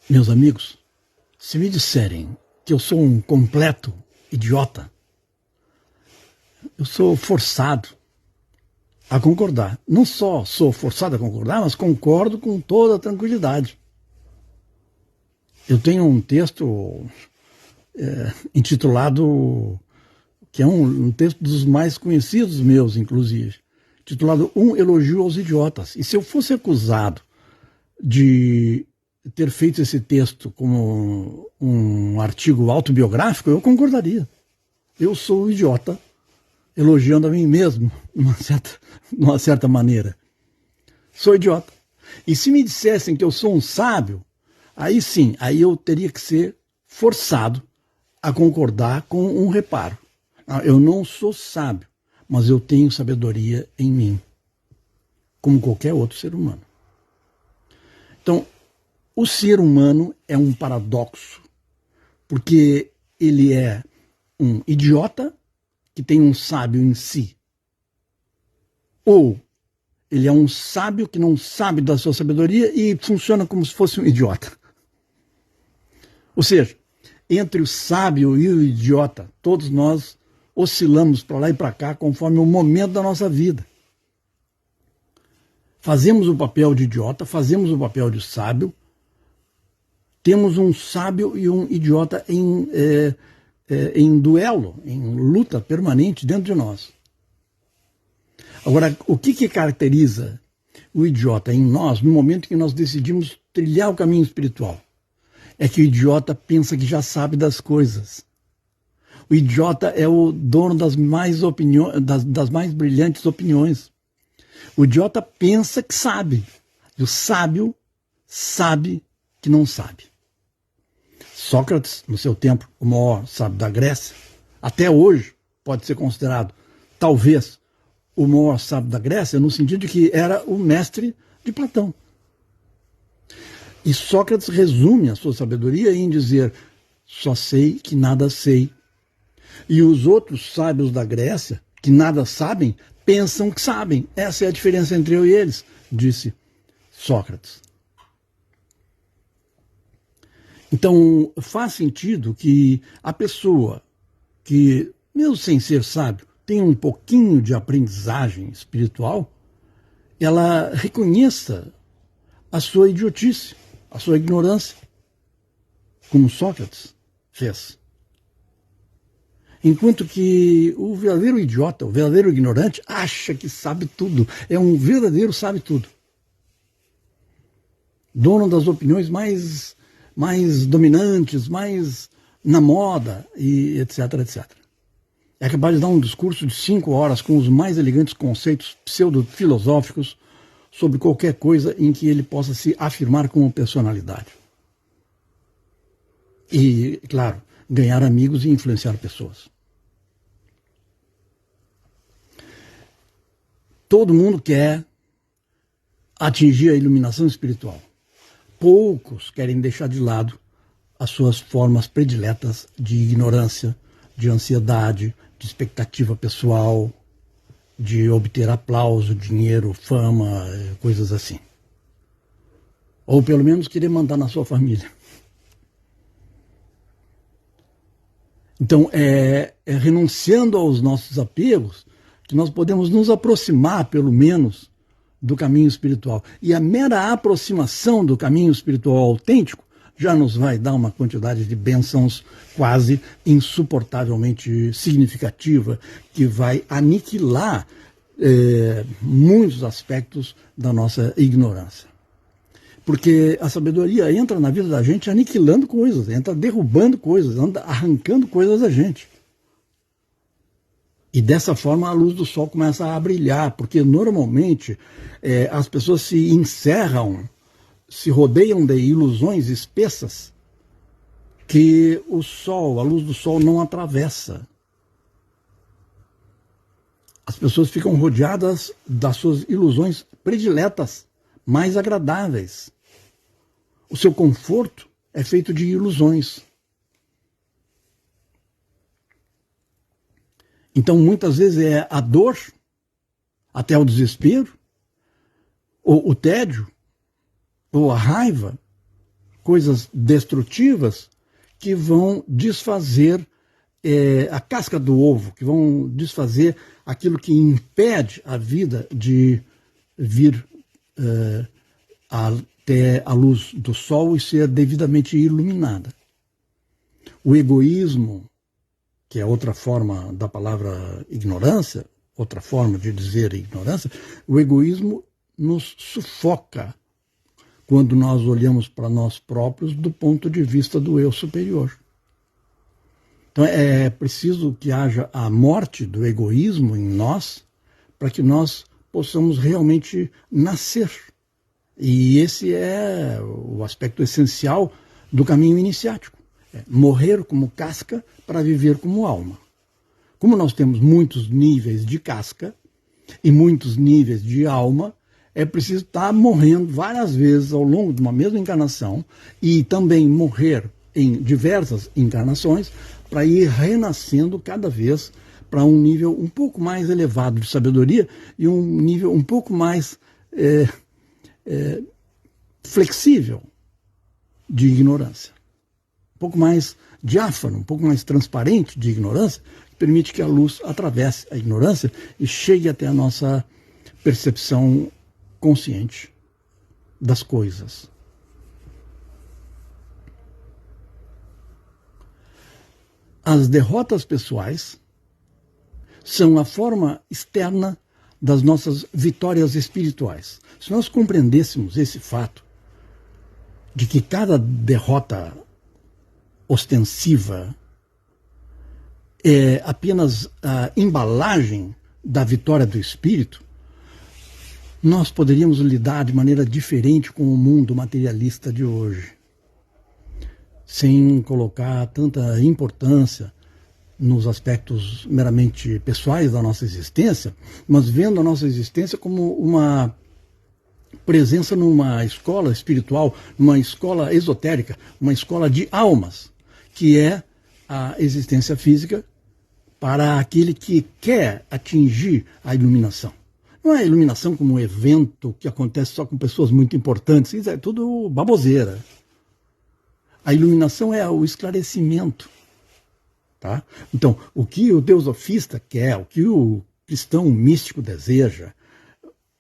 Meus amigos, se me disserem que eu sou um completo idiota, eu sou forçado a concordar. Não só sou forçado a concordar, mas concordo com toda a tranquilidade. Eu tenho um texto intitulado, que é um texto dos mais conhecidos meus, inclusive, titulado Um Elogio aos Idiotas. E se eu fosse acusado de ter feito esse texto como um artigo autobiográfico, eu concordaria. Eu sou um idiota, elogiando a mim mesmo, de uma certa maneira. Sou idiota. E se me dissessem que eu sou um sábio, aí sim, aí eu teria que ser forçado a concordar com um reparo. Eu não sou sábio, mas eu tenho sabedoria em mim, como qualquer outro ser humano. Então, o ser humano é um paradoxo, porque ele é um idiota que tem um sábio em si, ou ele é um sábio que não sabe da sua sabedoria e funciona como se fosse um idiota. Ou seja, entre o sábio e o idiota, todos nós oscilamos para lá e para cá conforme o momento da nossa vida. Fazemos o papel de idiota, fazemos o papel de sábio, temos um sábio e um idiota em duelo, em luta permanente dentro de nós. Agora, o que caracteriza o idiota em nós no momento que nós decidimos trilhar o caminho espiritual? É que o idiota pensa que já sabe das coisas. O idiota é o dono das mais brilhantes opiniões. O idiota pensa que sabe. E o sábio sabe que não sabe. Sócrates, no seu tempo, o maior sábio da Grécia, até hoje pode ser considerado, talvez, o maior sábio da Grécia, no sentido de que era o mestre de Platão. E Sócrates resume a sua sabedoria em dizer: só sei que nada sei. E os outros sábios da Grécia, que nada sabem, pensam que sabem. Essa é a diferença entre eu e eles, disse Sócrates. Então, faz sentido que a pessoa que, mesmo sem ser sábio, tem um pouquinho de aprendizagem espiritual, ela reconheça a sua idiotice, a sua ignorância, como Sócrates fez. Enquanto que o verdadeiro idiota, o verdadeiro ignorante, acha que sabe tudo, é um verdadeiro sabe-tudo. Dono das opiniões mais dominantes, mais na moda, e etc, etc. É capaz de dar um discurso de 5 horas com os mais elegantes conceitos pseudo-filosóficos sobre qualquer coisa em que ele possa se afirmar como personalidade. E, claro, ganhar amigos e influenciar pessoas. Todo mundo quer atingir a iluminação espiritual. Poucos querem deixar de lado as suas formas prediletas de ignorância, de ansiedade, de expectativa pessoal, de obter aplauso, dinheiro, fama, coisas assim. Ou pelo menos querer mandar na sua família. Então, é renunciando aos nossos apegos que nós podemos nos aproximar, pelo menos, do caminho espiritual. E a mera aproximação do caminho espiritual autêntico já nos vai dar uma quantidade de bênçãos quase insuportavelmente significativa, que vai aniquilar muitos aspectos da nossa ignorância. Porque a sabedoria entra na vida da gente aniquilando coisas, entra derrubando coisas, anda arrancando coisas da gente. E dessa forma a luz do sol começa a brilhar, porque normalmente as pessoas se encerram, se rodeiam de ilusões espessas que o sol, a luz do sol não atravessa. As pessoas ficam rodeadas das suas ilusões prediletas, mais agradáveis. O seu conforto é feito de ilusões. Então, muitas vezes é a dor, até o desespero, ou o tédio, ou a raiva, coisas destrutivas que vão desfazer a casca do ovo, que vão desfazer aquilo que impede a vida de vir até a luz do sol e ser devidamente iluminada. O egoísmo, que é outra forma da palavra ignorância, outra forma de dizer ignorância, o egoísmo nos sufoca quando nós olhamos para nós próprios do ponto de vista do eu superior. Então é preciso que haja a morte do egoísmo em nós para que nós possamos realmente nascer. E esse é o aspecto essencial do caminho iniciático. É morrer como casca para viver como alma. Como nós temos muitos níveis de casca e muitos níveis de alma, é preciso estar morrendo várias vezes ao longo de uma mesma encarnação e também morrer em diversas encarnações para ir renascendo cada vez para um nível um pouco mais elevado de sabedoria e um nível um pouco mais flexível de ignorância. Um pouco mais diáfano, um pouco mais transparente de ignorância, que permite que a luz atravesse a ignorância e chegue até a nossa percepção consciente das coisas. As derrotas pessoais são a forma externa das nossas vitórias espirituais. Se nós compreendêssemos esse fato, de que cada derrota ostensiva é apenas a embalagem da vitória do espírito, nós poderíamos lidar de maneira diferente com o mundo materialista de hoje, sem colocar tanta importância nos aspectos meramente pessoais da nossa existência, mas vendo a nossa existência como uma presença numa escola espiritual, numa escola esotérica, uma escola de almas, que é a existência física para aquele que quer atingir a iluminação. Não é a iluminação como um evento que acontece só com pessoas muito importantes, isso é tudo baboseira. A iluminação é o esclarecimento. Tá? Então, o que o teosofista quer, o que o cristão místico deseja,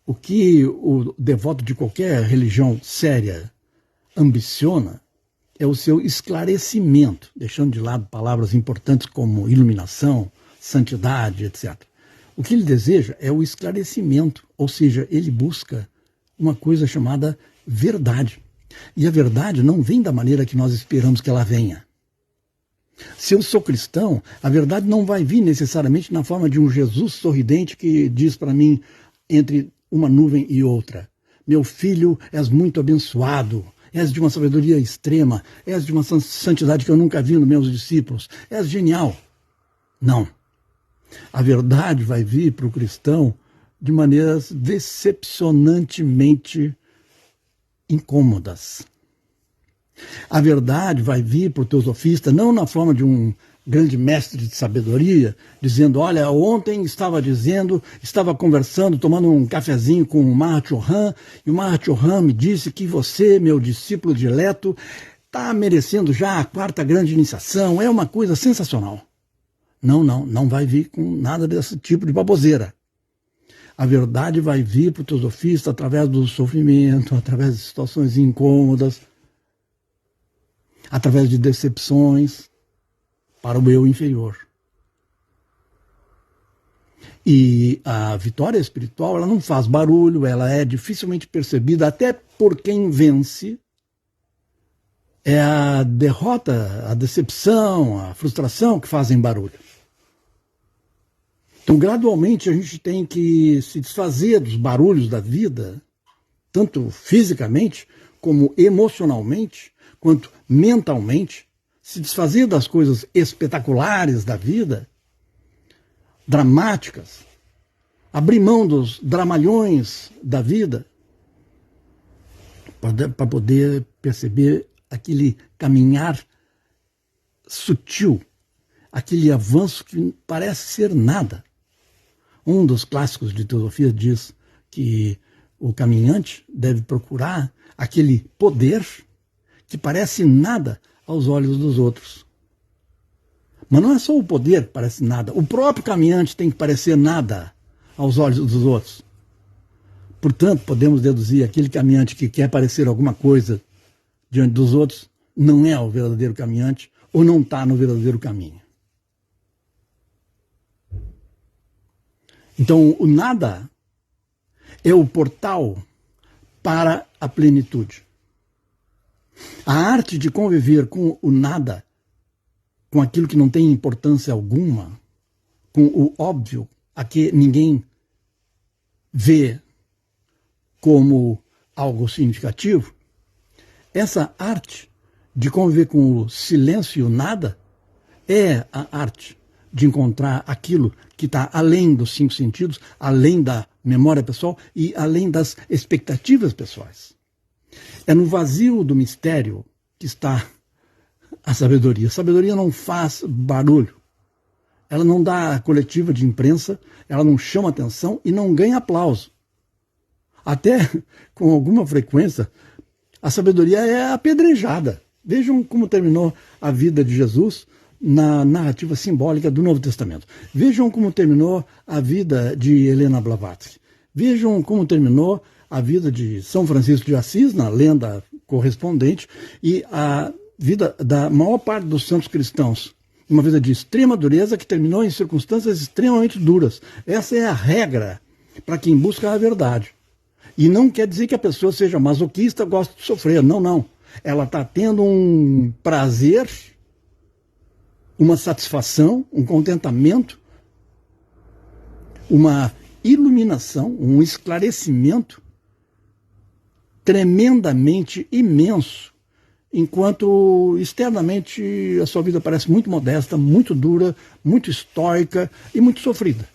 o que o devoto de qualquer religião séria ambiciona é o seu esclarecimento, deixando de lado palavras importantes como iluminação, santidade, etc. O que ele deseja é o esclarecimento, ou seja, ele busca uma coisa chamada verdade. E a verdade não vem da maneira que nós esperamos que ela venha. Se eu sou cristão, a verdade não vai vir necessariamente na forma de um Jesus sorridente que diz para mim, entre uma nuvem e outra: meu filho, és muito abençoado, és de uma sabedoria extrema, és de uma santidade que eu nunca vi nos meus discípulos, és genial. Não. A verdade vai vir para o cristão de maneiras decepcionantemente incômodas. A verdade vai vir para o teosofista não na forma de um grande mestre de sabedoria, dizendo: olha, ontem estava conversando, tomando um cafezinho com o Maha Chohan, e o Maha Chohan me disse que você, meu discípulo dileto, está merecendo já a 4ª grande iniciação, é uma coisa sensacional. Não vai vir com nada desse tipo de baboseira. A verdade vai vir para o teosofista através do sofrimento, através de situações incômodas, através de decepções para o eu inferior. E a vitória espiritual, ela não faz barulho, ela é dificilmente percebida até por quem vence. É a derrota, a decepção, a frustração que fazem barulho. Então, gradualmente, a gente tem que se desfazer dos barulhos da vida, tanto fisicamente, como emocionalmente, quanto mentalmente, se desfazer das coisas espetaculares da vida, dramáticas, abrir mão dos dramalhões da vida, para poder perceber aquele caminhar sutil, aquele avanço que parece ser nada. Um dos clássicos de teosofia diz que o caminhante deve procurar aquele poder que parece nada aos olhos dos outros. Mas não é só o poder que parece nada. O próprio caminhante tem que parecer nada aos olhos dos outros. Portanto, podemos deduzir aquele caminhante que quer parecer alguma coisa diante dos outros não é o verdadeiro caminhante ou não está no verdadeiro caminho. Então, o nada é o portal para a plenitude. A arte de conviver com o nada, com aquilo que não tem importância alguma, com o óbvio, a que ninguém vê como algo significativo, essa arte de conviver com o silêncio e o nada é a arte de encontrar aquilo que está além dos 5 sentidos, além da memória pessoal e além das expectativas pessoais. É no vazio do mistério que está a sabedoria. A sabedoria não faz barulho. Ela não dá coletiva de imprensa, ela não chama atenção e não ganha aplauso. Até com alguma frequência, a sabedoria é apedrejada. Vejam como terminou a vida de Jesus na narrativa simbólica do Novo Testamento. Vejam como terminou a vida de Helena Blavatsky. Vejam como terminou a vida de São Francisco de Assis, na lenda correspondente, e a vida da maior parte dos santos cristãos. Uma vida de extrema dureza que terminou em circunstâncias extremamente duras. Essa é a regra para quem busca a verdade. E não quer dizer que a pessoa seja masoquista, gosta de sofrer. Não, não. Ela está tendo um prazer, uma satisfação, um contentamento, uma iluminação, um esclarecimento tremendamente imenso, enquanto externamente a sua vida parece muito modesta, muito dura, muito estoica e muito sofrida.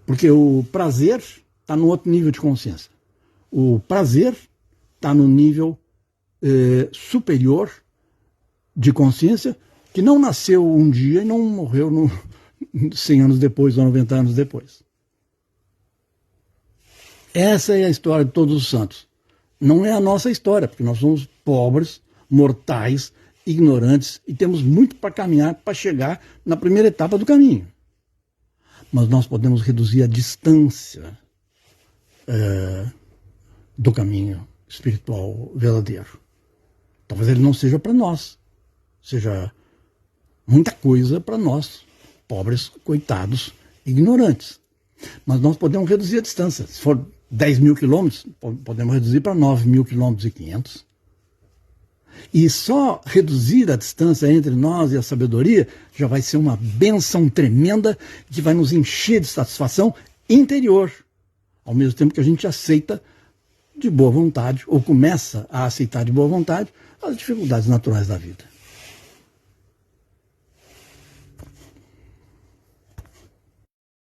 Porque o prazer está no outro nível de consciência. O prazer está no nível superior de consciência, que não nasceu um dia e não morreu 100 anos depois ou 90 anos depois. Essa é a história de todos os santos. Não é a nossa história, porque nós somos pobres, mortais, ignorantes e temos muito para caminhar para chegar na primeira etapa do caminho. Mas nós podemos reduzir a distância do caminho espiritual verdadeiro. Talvez ele não seja para nós, seja muita coisa para nós, pobres, coitados, ignorantes. Mas nós podemos reduzir a distância. Se for 10 mil quilômetros, podemos reduzir para 9.000 quilômetros e 500. E só reduzir a distância entre nós e a sabedoria já vai ser uma bênção tremenda que vai nos encher de satisfação interior, ao mesmo tempo que a gente aceita de boa vontade, ou começa a aceitar de boa vontade, as dificuldades naturais da vida.